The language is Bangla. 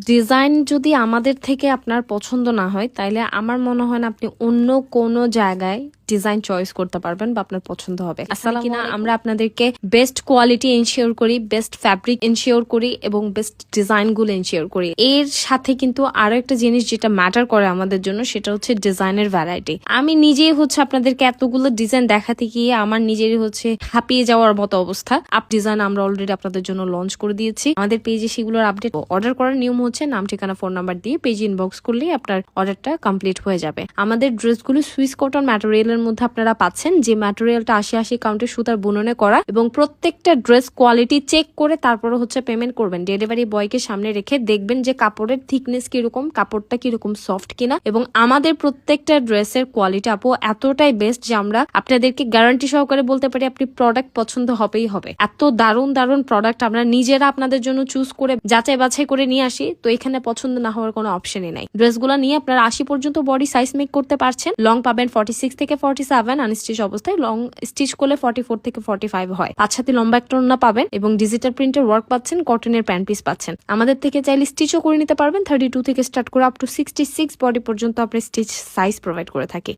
ডিজাইন যদি আমাদের থেকে আপনার পছন্দ না হয় তাইলে আমার মনে হয় না আপনি অন্য কোনো জায়গায় ডিজাইন চয়েস করতে পারবেন বা আপনার পছন্দ হবে। আসলে কিনা আমরা আপনাদেরকে বেস্ট কোয়ালিটি এনশিওর করি, বেস্ট ফ্যাব্রিক এনশিওর করি এবং বেস্ট ডিজাইন গুলো এনশিওর করি। এর সাথে কিন্তু আরো একটা জিনিস যেটা ম্যাটার করে আমাদের জন্য সেটা হচ্ছে ডিজাইনের ভ্যারাইটি। আমি নিজেই হচ্ছে আপনাদেরকে এতগুলো ডিজাইন দেখাতে গিয়ে আমার নিজেরই হচ্ছে হাঁপিয়ে যাওয়ার মতো অবস্থা। আপ ডিজাইন আমরা অলরেডি আপনাদের জন্য লঞ্চ করে দিয়েছি আমাদের পেজে, সেগুলোর আপডেট। অর্ডার করার নিয়ম হচ্ছে নাম, ঠিকানা, ফোন নাম্বার দিয়ে পেজ ইনবক্স করলেই আপনার অর্ডারটা কমপ্লিট হয়ে যাবে। আমাদের ড্রেসগুলো সুইস কটন ম্যাটেরিয়ালের মধ্যে আপনারা পাচ্ছেন, যে ম্যাটেরিয়ালটা ৮০ কাউন্টের সুতার বুননে করা এবং প্রত্যেকটা ড্রেস কোয়ালিটি চেক করে তারপরে হচ্ছে পেমেন্ট করবেন। ডেলিভারি বয়কে সামনে রেখে দেখবেন যে কাপড়ের থিকনেস কিরকম, কাপড়টা কিরকম সফট কিনা। এবং আমাদের প্রত্যেকটা ড্রেসের কোয়ালিটি আপু এতটাই বেস্ট যে আমরা আপনাদেরকে গ্যারান্টি সহকারে বলতে পারি আপনি প্রোডাক্ট পছন্দ হবেই হবে। এত দারুণ দারুণ প্রোডাক্ট আমরা নিজেরা আপনাদের জন্য চুজ করে যাচাই বাছাই করে নিয়ে আসি, তো এখানে পছন্দ না হওয়ার কোনো অপশনই নাই। ড্রেসগুলো নিয়ে আপনারা ৮০ পর্যন্ত বডি সাইজ মেক করতে পারছেন। লং পাবেন 46 থেকে 47, আনস্টিচ অবস্থায়। লং স্টিচ করলে 44 থেকে 45 হয়। ৫ হাতি লম্বা একটা ওড়না পাবেন এবং ডিজিটাল প্রিন্টের ওয়ার্ক পাচ্ছেন, কটনের প্যান্ট পিস পাচ্ছেন। আমাদের থেকে চাইলে স্টিচও করে নিতে পারবেন। 32 থেকে স্টার্ট করে আপ টু 66 বডি পর্যন্ত আপনি স্টিচ সাইজ প্রোভাইড করে থাকি।